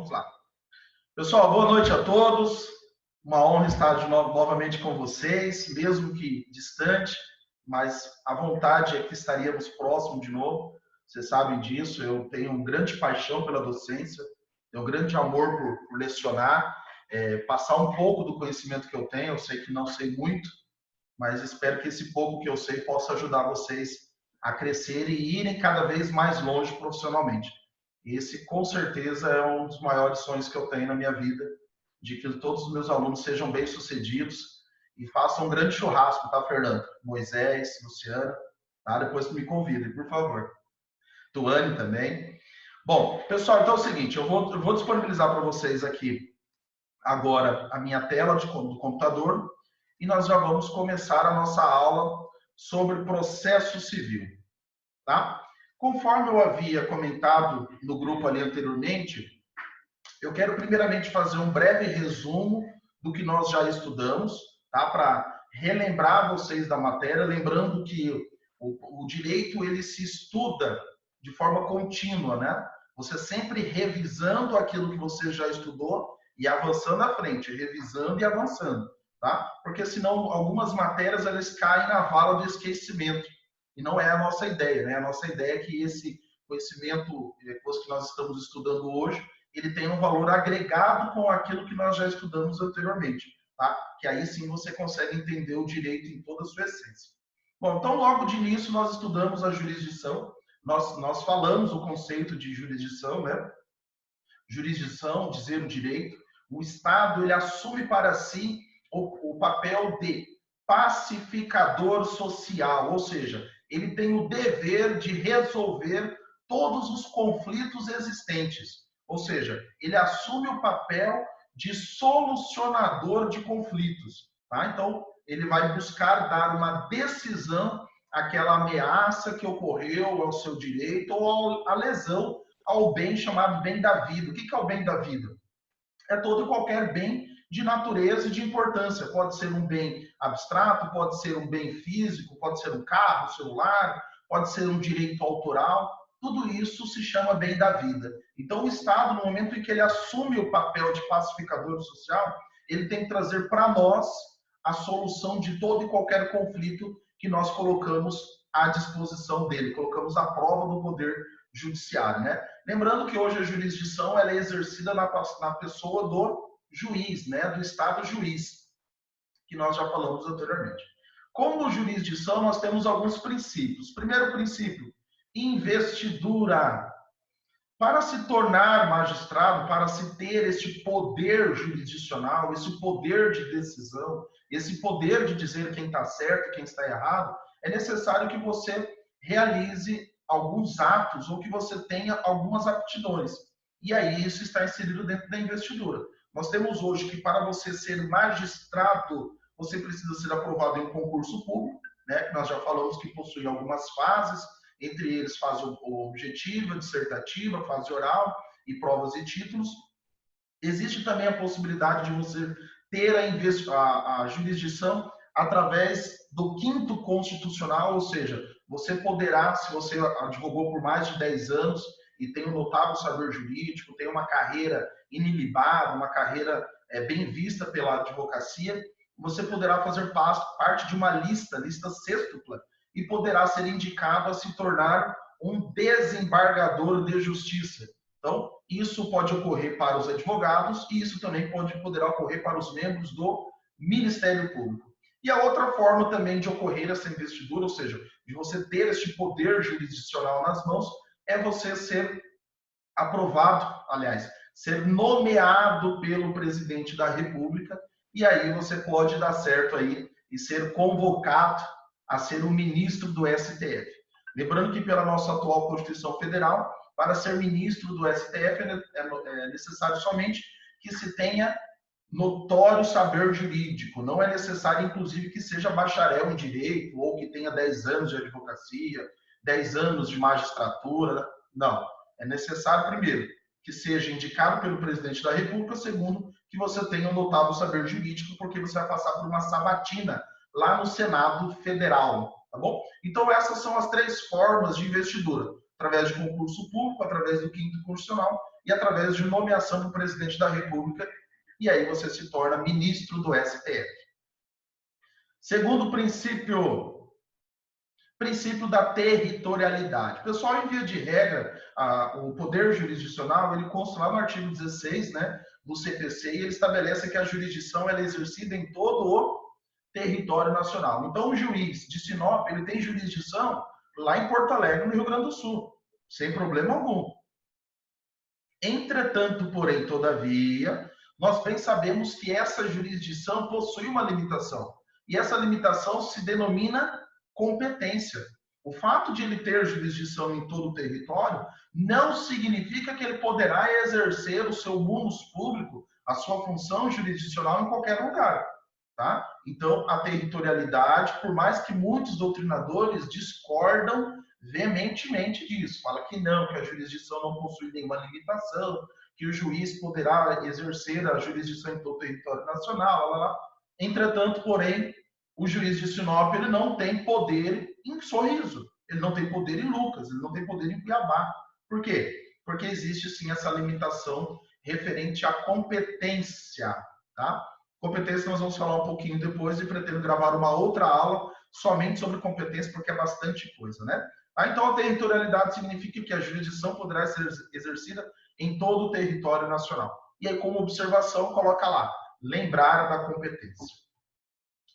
Vamos lá. Pessoal, boa noite a todos. Uma honra estar novamente com vocês, mesmo que distante, mas a vontade é que estaríamos próximos de novo. Vocês sabem disso, eu tenho uma grande paixão pela docência, tenho um grande amor por lecionar, passar um pouco do conhecimento que eu tenho. Eu sei que não sei muito, mas espero que esse pouco que eu sei possa ajudar vocês a crescerem e irem cada vez mais longe profissionalmente. Esse, com certeza, é um dos maiores sonhos que eu tenho na minha vida, de que todos os meus alunos sejam bem-sucedidos e façam um grande churrasco, tá, Fernando? Moisés, Luciana, tá? Depois me convidem, por favor. Tuane também. Bom, pessoal, então é o seguinte, eu vou disponibilizar para vocês aqui agora a minha tela do computador e nós já vamos começar a nossa aula sobre processo civil, tá? Conforme eu havia comentado no grupo ali anteriormente, eu quero primeiramente fazer um breve resumo do que nós já estudamos, tá? Para relembrar vocês da matéria, lembrando que o direito ele se estuda de forma contínua, né? Você sempre revisando aquilo que você já estudou e avançando à frente, revisando e avançando, tá? Porque senão algumas matérias elas caem na vala do esquecimento e não é a nossa ideia, né? A nossa ideia é que esse conhecimento que nós estamos estudando hoje ele tem um valor agregado com aquilo que nós já estudamos anteriormente, tá? Que aí sim você consegue entender o direito em toda a sua essência. Bom, então logo de início nós estudamos a jurisdição, nós falamos o conceito de jurisdição, né? Jurisdição, dizer o direito. O Estado ele assume para si o papel de pacificador social, ou seja, ele tem o dever de resolver todos os conflitos existentes. Ou seja, ele assume o papel de solucionador de conflitos. Tá? Então, ele vai buscar dar uma decisão àquela ameaça que ocorreu ao seu direito ou à lesão ao bem chamado bem da vida. O que é o bem da vida? É todo e qualquer bem de natureza e de importância. Pode ser um bem abstrato, pode ser um bem físico, pode ser um carro, um celular, pode ser um direito autoral. Tudo isso se chama bem da vida. Então, o Estado, no momento em que ele assume o papel de pacificador social, ele tem que trazer para nós a solução de todo e qualquer conflito que nós colocamos à disposição dele, colocamos à prova do poder judiciário, né? Lembrando que hoje a jurisdição ela é exercida na pessoa do juiz, né? Do Estado juiz, que nós já falamos anteriormente. Como jurisdição, nós temos alguns princípios. Primeiro princípio, investidura. Para se tornar magistrado, para se ter este poder jurisdicional, esse poder de decisão, esse poder de dizer quem está certo e quem está errado, é necessário que você realize alguns atos ou que você tenha algumas aptidões. E aí isso está inserido dentro da investidura. Nós temos hoje que para você ser magistrado, você precisa ser aprovado em um concurso público, né? Nós já falamos que possui algumas fases, entre eles fase objetiva, dissertativa, fase oral e provas e títulos. Existe também a possibilidade de você ter a jurisdição através do quinto constitucional, ou seja, você poderá, se você advogou por mais de 10 anos e tem um notável saber jurídico, tem uma carreira inilibada, uma carreira bem vista pela advocacia, você poderá fazer parte de uma lista sextupla, e poderá ser indicado a se tornar um desembargador de justiça. Então, isso pode ocorrer para os advogados e isso também poderá ocorrer para os membros do Ministério Público. E a outra forma também de ocorrer essa investidura, ou seja, de você ter este poder jurisdicional nas mãos, é você ser aprovado, aliás, ser nomeado pelo presidente da República, e aí você pode dar certo aí e ser convocado a ser o ministro do STF. Lembrando que pela nossa atual Constituição Federal, para ser ministro do STF é necessário somente que se tenha notório saber jurídico. Não é necessário, inclusive, que seja bacharel em direito ou que tenha 10 anos de advocacia, 10 anos de magistratura. Não. É necessário, primeiro, que seja indicado pelo presidente da República. Segundo, que você tenha um notável saber jurídico, porque você vai passar por uma sabatina lá no Senado Federal, tá bom? Então, essas são as 3 formas de investidura. através de concurso público, através do quinto constitucional e através de nomeação do presidente da República, e aí você se torna ministro do STF. Segundo princípio, princípio da territorialidade. Pessoal, em via de regra, o poder jurisdicional, ele consta lá no artigo 16, né, do CPC, e ele estabelece que a jurisdição ela é exercida em todo o território nacional. Então, o juiz de Sinop, ele tem jurisdição lá em Porto Alegre, no Rio Grande do Sul, sem problema algum. Entretanto, porém, todavia, nós bem sabemos que essa jurisdição possui uma limitação. E essa limitação se denomina competência. O fato de ele ter jurisdição em todo o território não significa que ele poderá exercer o seu munus público, a sua função jurisdicional em qualquer lugar. Tá? Então, a territorialidade, por mais que muitos doutrinadores discordam veementemente disso, fala que não, que a jurisdição não possui nenhuma limitação, que o juiz poderá exercer a jurisdição em todo o território nacional, lá, lá. Entretanto, porém, o juiz de Sinop ele não tem poder em Sorriso, ele não tem poder em Lucas, ele não tem poder em Cuiabá. Por quê? Porque existe sim essa limitação referente à competência, tá? Competência nós vamos falar um pouquinho depois e pretendo gravar uma outra aula somente sobre competência, porque é bastante coisa, né? Então, a territorialidade significa que a jurisdição poderá ser exercida em todo o território nacional. E aí, como observação, coloca lá, lembrar da competência.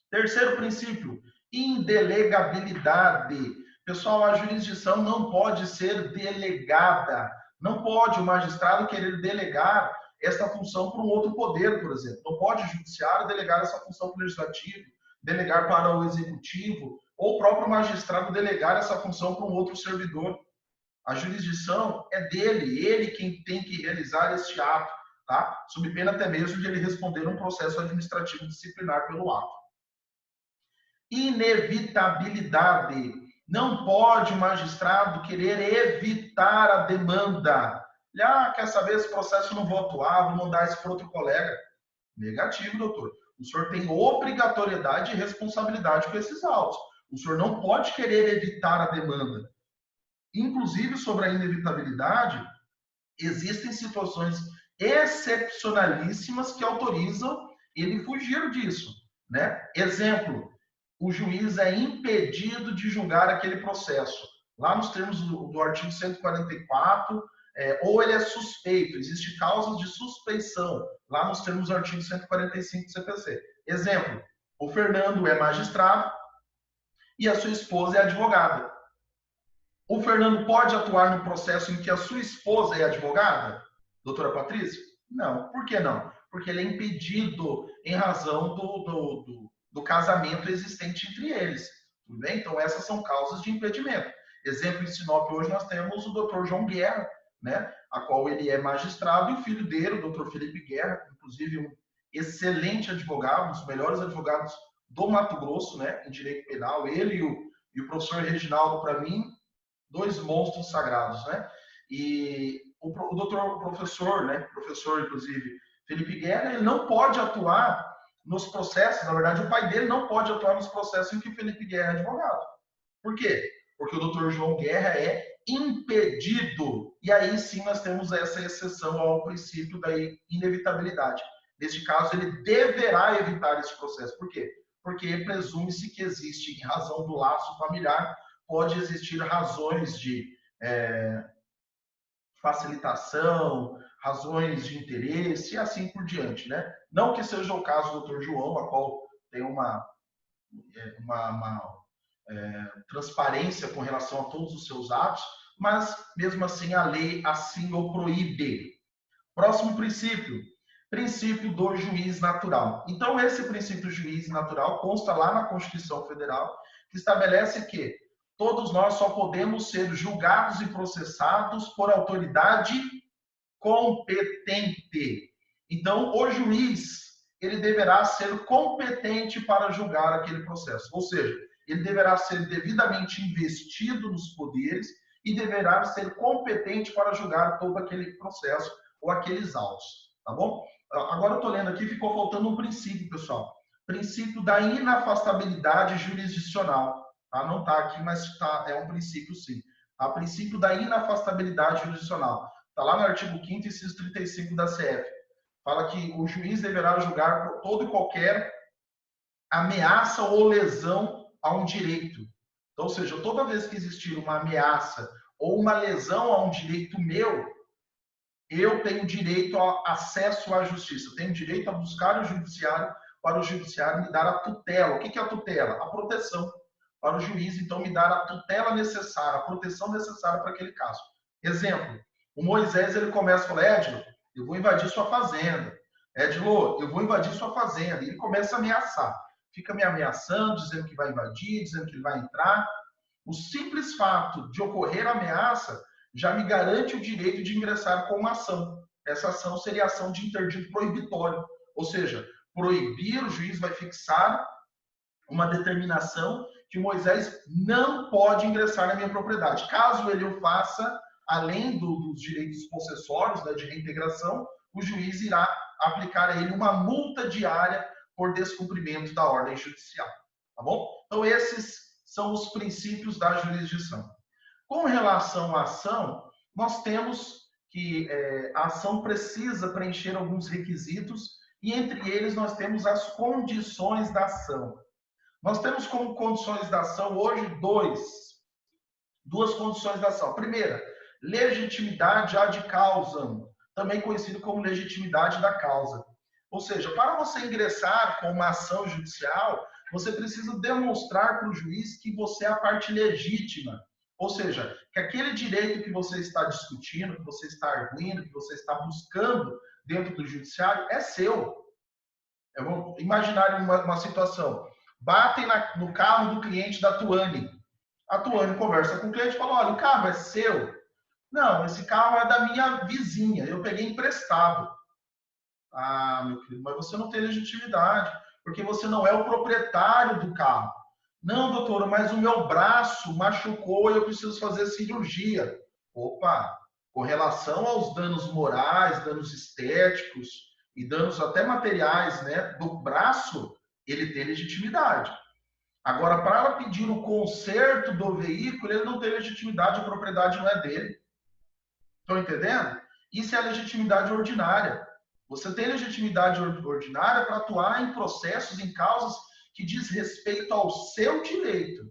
Terceiro princípio, indelegabilidade. Pessoal, a jurisdição não pode ser delegada. Não pode o magistrado querer delegar esta função para um outro poder, por exemplo. Não pode o judiciário delegar essa função para o legislativo, delegar para o executivo, ou o próprio magistrado delegar essa função para um outro servidor. A jurisdição é dele, ele quem tem que realizar este ato, tá? Sob pena até mesmo de ele responder um processo administrativo disciplinar pelo ato. Inevitabilidade. Não pode o magistrado querer evitar a demanda. Quer saber esse processo eu não vou atuar, vou mandar isso para outro colega. Negativo, doutor. O senhor tem obrigatoriedade e responsabilidade com esses autos. O senhor não pode querer evitar a demanda. Inclusive, sobre a inevitabilidade, existem situações excepcionalíssimas que autorizam ele fugir disso, né? Exemplo, o juiz é impedido de julgar aquele processo. Lá nos termos do artigo 144, ou ele é suspeito, existe causas de suspeição, lá nos termos do artigo 145 do CPC. Exemplo, o Fernando é magistrado e a sua esposa é advogada. O Fernando pode atuar no processo em que a sua esposa é advogada, doutora Patrícia? Não. Por que não? Porque ele é impedido em razão do casamento existente entre eles. Tudo bem? Então, essas são causas de impedimento. Exemplo, em Sinop, hoje nós temos o doutor João Guerra, né, a qual ele é magistrado, e o filho dele, o doutor Felipe Guerra, inclusive um excelente advogado, um dos melhores advogados do Mato Grosso, né, em direito penal. Ele e o professor Reginaldo, para mim, dois monstros sagrados, né? E o professor, né, professor, inclusive, Felipe Guerra, ele não pode atuar nos processos, na verdade, o pai dele não pode atuar nos processos em que o Felipe Guerra é advogado. Por quê? Porque o doutor João Guerra é impedido. E aí sim nós temos essa exceção ao princípio da inevitabilidade. Neste caso, ele deverá evitar esse processo. Por quê? Porque presume-se que existe, em razão do laço familiar, pode existir razões de facilitação, razões de interesse e assim por diante, né? Não que seja o caso do doutor João, a qual tem uma transparência com relação a todos os seus atos, mas mesmo assim a lei assim o proíbe. Próximo princípio, princípio do juiz natural. Então esse princípio do juiz natural consta lá na Constituição Federal, que estabelece que todos nós só podemos ser julgados e processados por autoridade competente. Então, o juiz, ele deverá ser competente para julgar aquele processo. Ou seja, ele deverá ser devidamente investido nos poderes e deverá ser competente para julgar todo aquele processo ou aqueles autos. Tá bom? Agora eu estou lendo aqui, ficou faltando um princípio, pessoal. Princípio da inafastabilidade jurisdicional. Tá? Não está aqui, mas é um princípio sim. A princípio da inafastabilidade jurisdicional. Está lá no artigo 5º, inciso 35 da CF. Fala que o juiz deverá julgar por todo e qualquer ameaça ou lesão a um direito. Então, ou seja, toda vez que existir uma ameaça ou uma lesão a um direito meu, eu tenho direito a acesso à justiça, tenho direito a buscar o judiciário para o judiciário me dar a tutela. O que é a tutela? A proteção. Para o juiz, então, me dar a tutela necessária, a proteção necessária para aquele caso. Exemplo, o Moisés, ele começa a falar, Edilo, eu vou invadir sua fazenda. Edilo, eu vou invadir sua fazenda. E ele começa a ameaçar. Fica me ameaçando, dizendo que vai invadir, dizendo que ele vai entrar. O simples fato de ocorrer a ameaça já me garante o direito de ingressar com uma ação. Essa ação seria a ação de interdito proibitório, ou seja, proibir, o juiz vai fixar uma determinação que Moisés não pode ingressar na minha propriedade. Caso ele o faça, além dos direitos possessórios, né, de reintegração, o juiz irá aplicar a ele uma multa diária por descumprimento da ordem judicial. Tá bom? Então, esses são os princípios da jurisdição. Com relação à ação, nós temos que a ação precisa preencher alguns requisitos e entre eles nós temos as condições da ação. Nós temos como condições da ação hoje duas condições da ação. Primeira, legitimidade ad causam, também conhecido como legitimidade da causa. Ou seja, para você ingressar com uma ação judicial, você precisa demonstrar para o juiz que você é a parte legítima. Ou seja, que aquele direito que você está discutindo, que você está arguindo, que você está buscando dentro do judiciário é seu. Eu vou imaginar uma situação. Batem no carro do cliente da Tuane. A Tuane conversa com o cliente e fala, olha, o carro é seu? Não, esse carro é da minha vizinha, eu peguei emprestado. Ah, meu querido, mas você não tem legitimidade, porque você não é o proprietário do carro. Não, doutora, mas o meu braço machucou e eu preciso fazer cirurgia. Opa, com relação aos danos morais, danos estéticos e danos até materiais, né, do braço, ele tem legitimidade. Agora, para ela pedir o conserto do veículo, ele não tem legitimidade, a propriedade não é dele. Estão entendendo? Isso é a legitimidade ordinária. Você tem legitimidade ordinária para atuar em processos, em causas que diz respeito ao seu direito.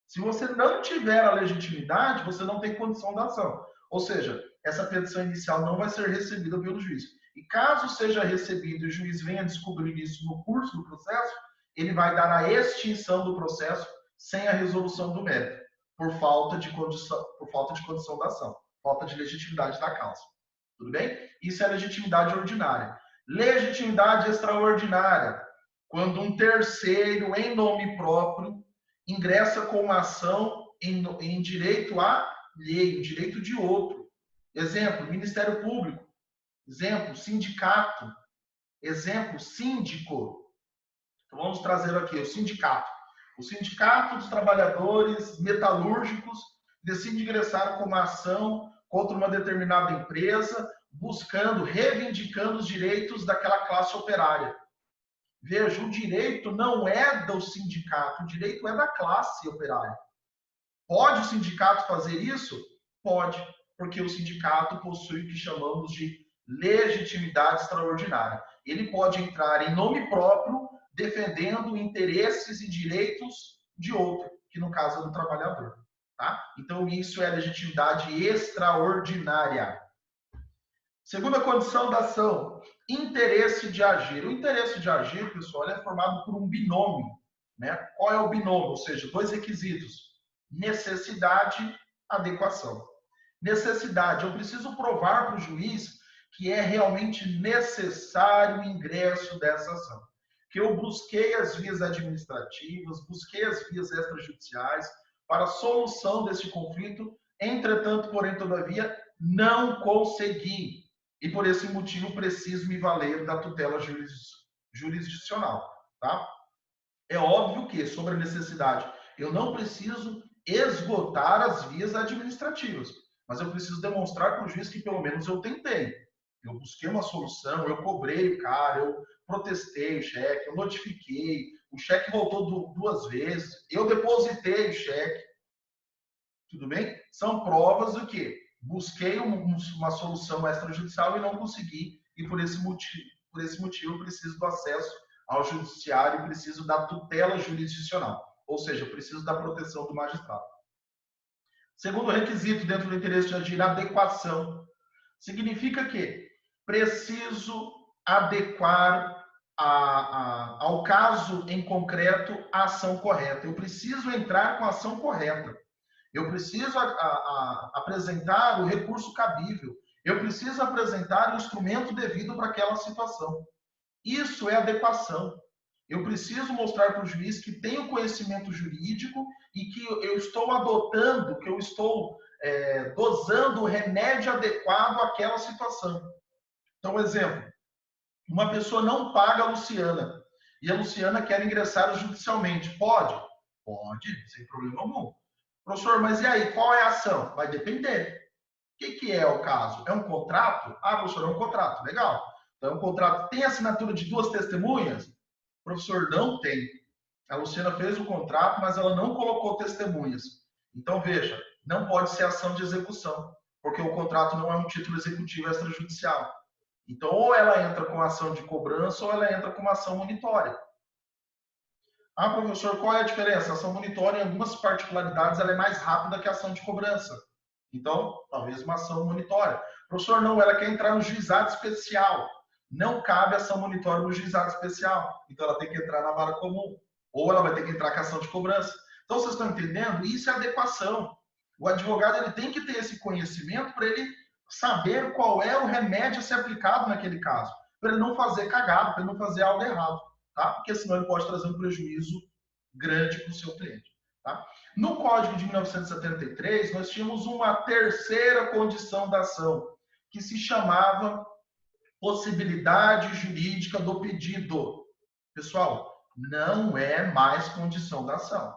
Se você não tiver a legitimidade, você não tem condição da ação. Ou seja, essa petição inicial não vai ser recebida pelo juiz. E caso seja recebida e o juiz venha descobrir isso no curso do processo, ele vai dar a extinção do processo sem a resolução do mérito, por falta de condição da ação, falta de legitimidade da causa. Tudo bem? Isso é legitimidade ordinária. Legitimidade extraordinária. Quando um terceiro, em nome próprio, ingressa com uma ação em direito alheio, direito de outro. Exemplo, Ministério Público. Exemplo, sindicato. Exemplo, síndico. Então, vamos trazer aqui o sindicato. O Sindicato dos Trabalhadores Metalúrgicos decide ingressar com uma ação contra uma determinada empresa, reivindicando os direitos daquela classe operária. Veja, o direito não é do sindicato, o direito é da classe operária. Pode o sindicato fazer isso? Pode, porque o sindicato possui o que chamamos de legitimidade extraordinária. Ele pode entrar em nome próprio, defendendo interesses e direitos de outro, que no caso é do trabalhador. Tá? Então, isso é legitimidade extraordinária. Segunda condição da ação, interesse de agir. O interesse de agir, pessoal, é formado por um binômio. Né? Qual é o binômio? Ou seja, dois requisitos. Necessidade, adequação. Necessidade, eu preciso provar para o juiz que é realmente necessário o ingresso dessa ação. Que eu busquei as vias administrativas, busquei as vias extrajudiciais para a solução desse conflito, entretanto, porém, todavia, não consegui. E por esse motivo preciso me valer da tutela jurisdicional. Tá? É óbvio que, sobre a necessidade, eu não preciso esgotar as vias administrativas, mas eu preciso demonstrar para o juiz que pelo menos eu tentei. Eu busquei uma solução, eu cobrei o cara, eu protestei o cheque, eu notifiquei, o cheque voltou duas vezes, eu depositei o cheque. Tudo bem? São provas do quê? Busquei uma solução extrajudicial e não consegui, e por esse motivo preciso do acesso ao judiciário, preciso da tutela jurisdicional, ou seja, preciso da proteção do magistrado. Segundo requisito dentro do interesse de agir, adequação. Significa que preciso adequar ao caso em concreto a ação correta. Eu preciso entrar com a ação correta. Eu preciso apresentar o recurso cabível. Eu preciso apresentar o instrumento devido para aquela situação. Isso é adequação. Eu preciso mostrar para o juiz que tenho conhecimento jurídico e que eu estou adotando, que eu estou dosando o remédio adequado àquela situação. Então, exemplo, uma pessoa não paga a Luciana e a Luciana quer ingressar judicialmente. Pode? Pode, sem problema algum. Professor, mas e aí, qual é a ação? Vai depender. O que é o caso? É um contrato? Ah, professor, é um contrato. Legal. Então, é um contrato. Tem assinatura de duas testemunhas? Professor, não tem. A Luciana fez o contrato, mas ela não colocou testemunhas. Então, veja, não pode ser ação de execução, porque o contrato não é um título executivo extrajudicial. Então, ou ela entra com ação de cobrança, ou ela entra com uma ação monitória. Ah, professor, qual é a diferença? A ação monitória, em algumas particularidades, ela é mais rápida que a ação de cobrança. Então, talvez uma ação monitória. Professor, não, ela quer entrar no juizado especial. Não cabe ação monitória no juizado especial. Então, ela tem que entrar na vara comum. Ou ela vai ter que entrar com ação de cobrança. Então, vocês estão entendendo? Isso é adequação. O advogado ele tem que ter esse conhecimento para ele saber qual é o remédio a ser aplicado naquele caso. Para ele não fazer cagado, para ele não fazer algo errado. Tá? Porque senão ele pode trazer um prejuízo grande para o seu cliente. Tá? No Código de 1973, nós tínhamos uma terceira condição da ação, que se chamava possibilidade jurídica do pedido. Pessoal, não é mais condição da ação.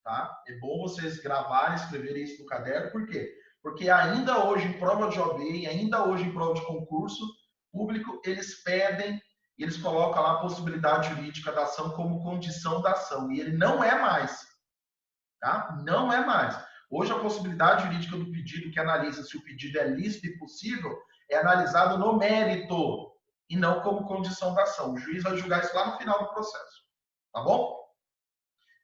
Tá? É bom vocês gravarem, escreverem isso no caderno, por quê? Porque ainda hoje em prova de OAB e ainda hoje em prova de concurso público, eles pedem, eles colocam lá a possibilidade jurídica da ação como condição da ação, e ele não é mais. Tá? Não é mais. Hoje a possibilidade jurídica do pedido, que analisa se o pedido é lícito e possível, é analisado no mérito e não como condição da ação. O juiz vai julgar isso lá no final do processo. Tá bom?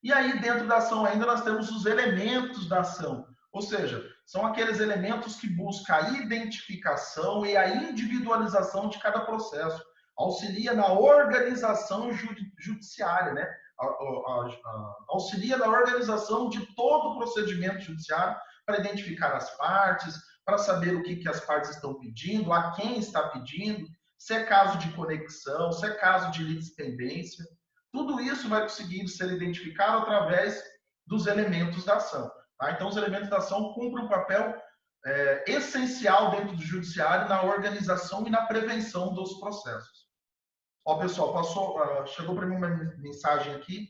E aí, dentro da ação ainda, nós temos os elementos da ação. Ou seja, são aqueles elementos que buscam a identificação e a individualização de cada processo. Auxilia na organização judiciária, né? Auxilia na organização de todo o procedimento judiciário para identificar as partes, para saber o que as partes estão pedindo, a quem está pedindo, se é caso de conexão, se é caso de litispendência. Tudo isso vai conseguindo ser identificado através dos elementos da ação. Tá? Então, os elementos da ação cumprem um papel essencial dentro do judiciário na organização e na prevenção dos processos. Ó, pessoal, chegou para mim uma mensagem aqui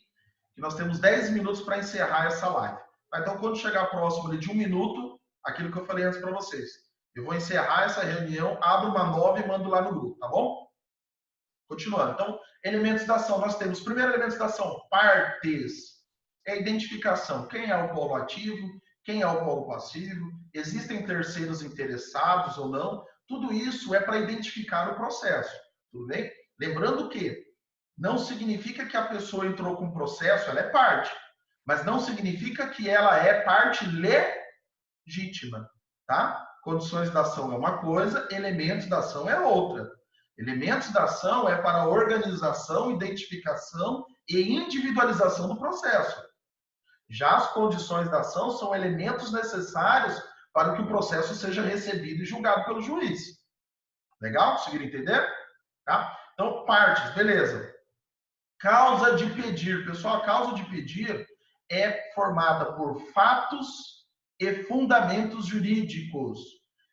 que nós temos 10 minutos para encerrar essa live. Tá? Então, quando chegar próximo de 1 minuto, aquilo que eu falei antes para vocês, eu vou encerrar essa reunião, abro uma nova e mando lá no grupo, tá bom? Continuando. Então, elementos da ação. Nós temos, primeiro elemento da ação, partes. É a identificação. Quem é o polo ativo, quem é o polo passivo, existem terceiros interessados ou não. Tudo isso é para identificar o processo. Tudo bem? Lembrando que não significa que a pessoa entrou com o processo, ela é parte. Mas não significa que ela é parte legítima. Tá? Condições da ação é uma coisa, elementos da ação é outra. Elementos da ação é para organização, identificação e individualização do processo. Já as condições da ação são elementos necessários para que o processo seja recebido e julgado pelo juiz. Legal? Conseguiram entender? Tá? Então, partes, beleza. Causa de pedir. Pessoal, a causa de pedir é formada por fatos e fundamentos jurídicos.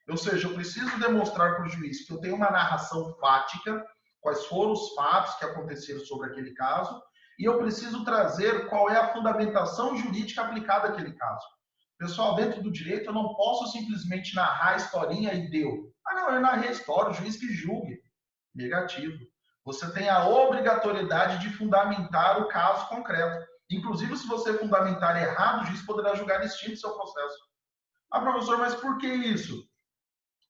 Ou seja, eu preciso demonstrar para o juiz que eu tenho uma narração fática, quais foram os fatos que aconteceram sobre aquele caso, e eu preciso trazer qual é a fundamentação jurídica aplicada àquele caso. Pessoal, dentro do direito, eu não posso simplesmente narrar a historinha e deu. Ah, não, eu narrei a história, o juiz que julgue. Negativo. Você tem a obrigatoriedade de fundamentar o caso concreto. Inclusive, se você fundamentar errado, o juiz poderá julgar extinto seu processo. Ah, professor, mas por que isso?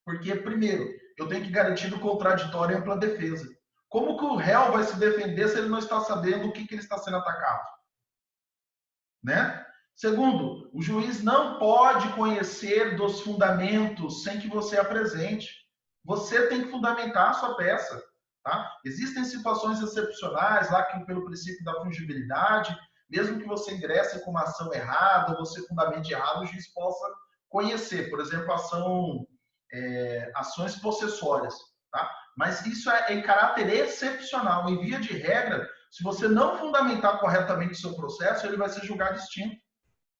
Porque, primeiro, eu tenho que garantir o contraditório e ampla defesa. Como que o réu vai se defender se ele não está sabendo o que ele está sendo atacado? Né? Segundo, o juiz não pode conhecer dos fundamentos sem que você apresente. Você tem que fundamentar a sua peça. Tá? Existem situações excepcionais lá que, pelo princípio da fungibilidade, mesmo que você ingresse com uma ação errada, você fundamente errado, o juiz possa conhecer. Por exemplo, ações possessórias. Tá? Mas isso é em caráter excepcional. Em via de regra, se você não fundamentar corretamente o seu processo, ele vai ser julgado extinto.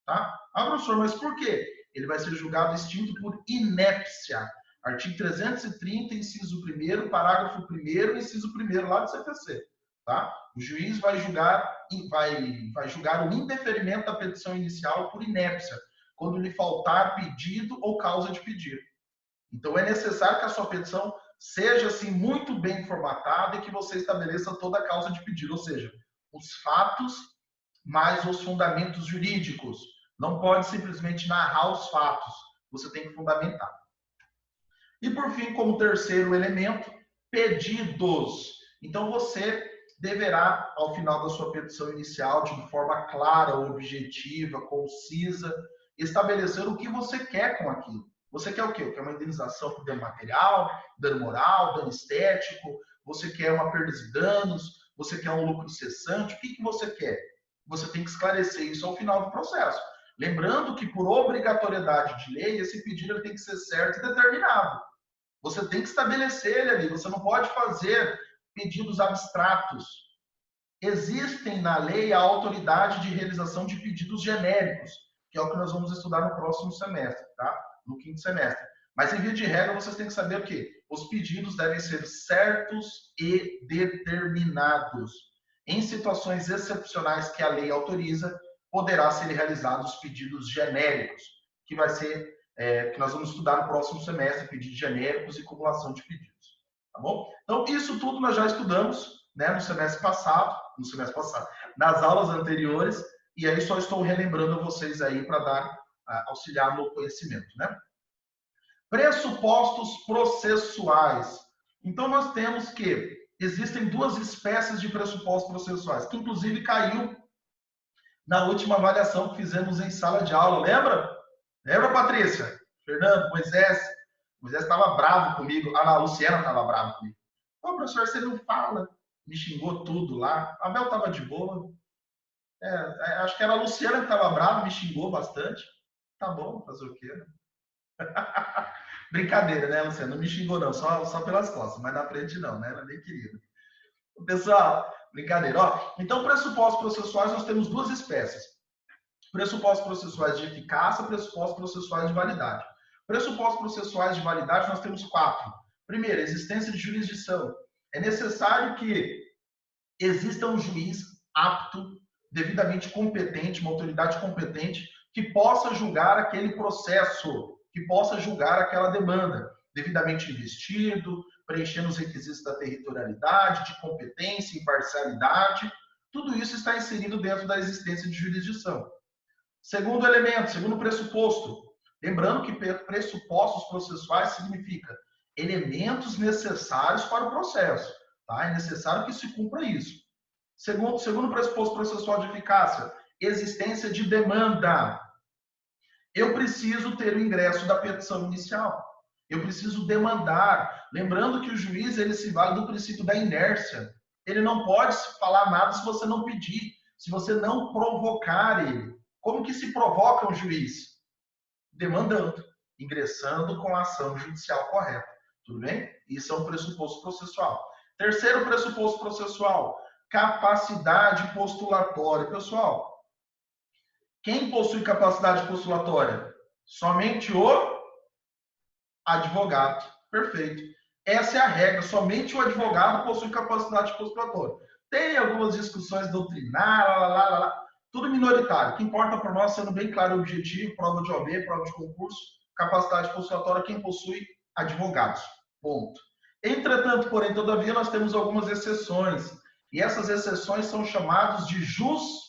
Tá? Ah, professor, mas por quê? Ele vai ser julgado extinto por inépcia. Artigo 330, inciso 1º, parágrafo 1º, inciso 1º, lá do CPC. Tá? O juiz vai julgar o indeferimento da petição inicial por inépcia, quando lhe faltar pedido ou causa de pedido. Então, é necessário que a sua petição seja assim muito bem formatada e que você estabeleça toda a causa de pedido, ou seja, os fatos mais os fundamentos jurídicos. Não pode simplesmente narrar os fatos, você tem que fundamentar. E por fim, como terceiro elemento, pedidos. Então você deverá, ao final da sua petição inicial, de forma clara, objetiva, concisa, estabelecer o que você quer com aquilo. Você quer o quê? Quer uma indenização por dano material, dano moral, dano estético? Você quer uma perda de danos? Você quer um lucro cessante? O que você quer? Você tem que esclarecer isso ao final do processo. Lembrando que, por obrigatoriedade de lei, esse pedido ele tem que ser certo e determinado. Você tem que estabelecer ele ali. Você não pode fazer pedidos abstratos. Existem na lei a autoridade de realização de pedidos genéricos, que é o que nós vamos estudar no próximo semestre, tá? No 5º semestre. Mas, em via de regra, vocês têm que saber o quê? Os pedidos devem ser certos e determinados. Em situações excepcionais que a lei autoriza, poderá ser realizados pedidos genéricos, que vai ser que nós vamos estudar no próximo semestre, pedidos genéricos e cumulação de pedidos. Tá bom? Então, isso tudo nós já estudamos, né, no semestre passado, nas aulas anteriores, e aí só estou relembrando vocês aí para auxiliar no conhecimento, né? Pressupostos processuais. Então, nós temos que existem duas espécies de pressupostos processuais, que inclusive caiu na última avaliação que fizemos em sala de aula. Lembra? Lembra, Patrícia? Fernando, Moisés estava bravo comigo. Ah, não, a Luciana estava brava comigo. Pô, professor, você não fala. Me xingou tudo lá. A Bel estava de boa. Acho que era a Luciana que estava brava, me xingou bastante. Tá bom, fazer o quê? Né? Brincadeira, né, Luciana? Não me xingou, não, só pelas costas, mas na frente não, né? Ela é bem querida. Pessoal, brincadeira. Ó, então, pressupostos processuais, nós temos duas espécies. Pressupostos processuais de eficácia, pressupostos processuais de validade. Pressupostos processuais de validade, nós temos 4. Primeiro, existência de jurisdição. É necessário que exista um juiz apto, devidamente competente, uma autoridade competente, que possa julgar aquele processo, que possa julgar aquela demanda, devidamente investido, preenchendo os requisitos da territorialidade, de competência, imparcialidade. Tudo isso está inserido dentro da existência de jurisdição. Segundo elemento, segundo pressuposto. Lembrando que pressupostos processuais significa elementos necessários para o processo. Tá? É necessário que se cumpra isso. Segundo pressuposto processual de eficácia, existência de demanda. Eu preciso ter o ingresso da petição inicial. Eu preciso demandar. Lembrando que o juiz ele se vale do princípio da inércia. Ele não pode falar nada se você não pedir, se você não provocar ele. Como que se provoca um juiz? Demandando, ingressando com a ação judicial correta. Tudo bem? Isso é um pressuposto processual. Terceiro pressuposto processual, capacidade postulatória. Pessoal, quem possui capacidade postulatória? Somente o advogado. Perfeito. Essa é a regra. Somente o advogado possui capacidade postulatória. Tem algumas discussões doutrinárias, tudo minoritário. O que importa para nós, sendo bem claro o objetivo, prova de OAB, prova de concurso, capacidade postulatória, quem possui? Advogados. Ponto. Entretanto, porém, todavia, nós temos algumas exceções. E essas exceções são chamadas de jus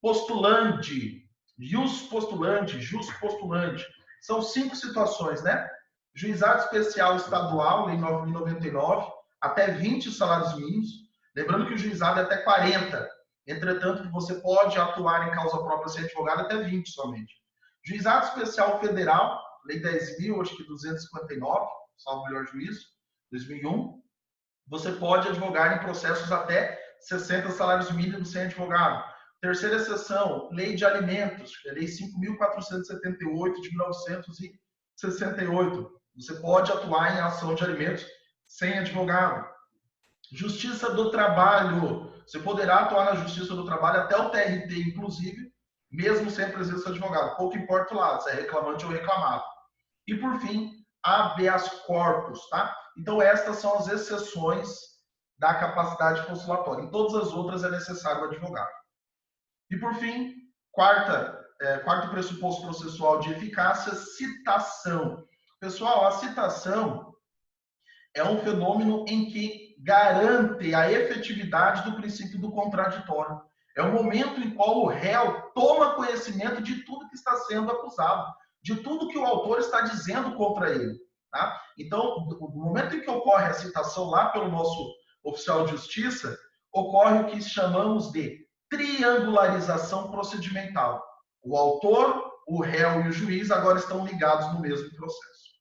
postulante. Jus postulante, jus postulante. São 5 situações, né? Juizado especial estadual, lei 9.099, até 20 salários mínimos. Lembrando que o juizado é até 40. Entretanto, você pode atuar em causa própria sem advogado até 20 somente. Juizado especial federal, lei 10.000, acho que 259, salvo melhor juízo, 2001. Você pode advogar em processos até 60 salários mínimos sem advogado. Terceira exceção, lei de alimentos, que é a lei 5.478 de 1968. Você pode atuar em ação de alimentos sem advogado. Justiça do trabalho. Você poderá atuar na justiça do trabalho até o TRT, inclusive, mesmo sem a presença do advogado. Pouco importa o lado, se é reclamante ou reclamado. E, por fim, habeas corpus, tá? Então, estas são as exceções da capacidade postulatória. Em todas as outras é necessário o advogado. E, por fim, quarto pressuposto processual de eficácia, citação. Pessoal, a citação é um fenômeno em que garante a efetividade do princípio do contraditório. É o momento em qual o réu toma conhecimento de tudo que está sendo acusado, de tudo que o autor está dizendo contra ele. Tá? Então, no momento em que ocorre a citação lá pelo nosso oficial de justiça, ocorre o que chamamos de triangularização procedimental. O autor, o réu e o juiz agora estão ligados no mesmo processo.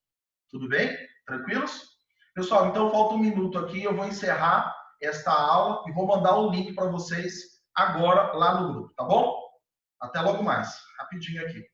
Tudo bem? Tranquilos? Pessoal, então falta um minuto aqui, eu vou encerrar esta aula e vou mandar o link para vocês agora lá no grupo, tá bom? Até logo mais. Rapidinho aqui.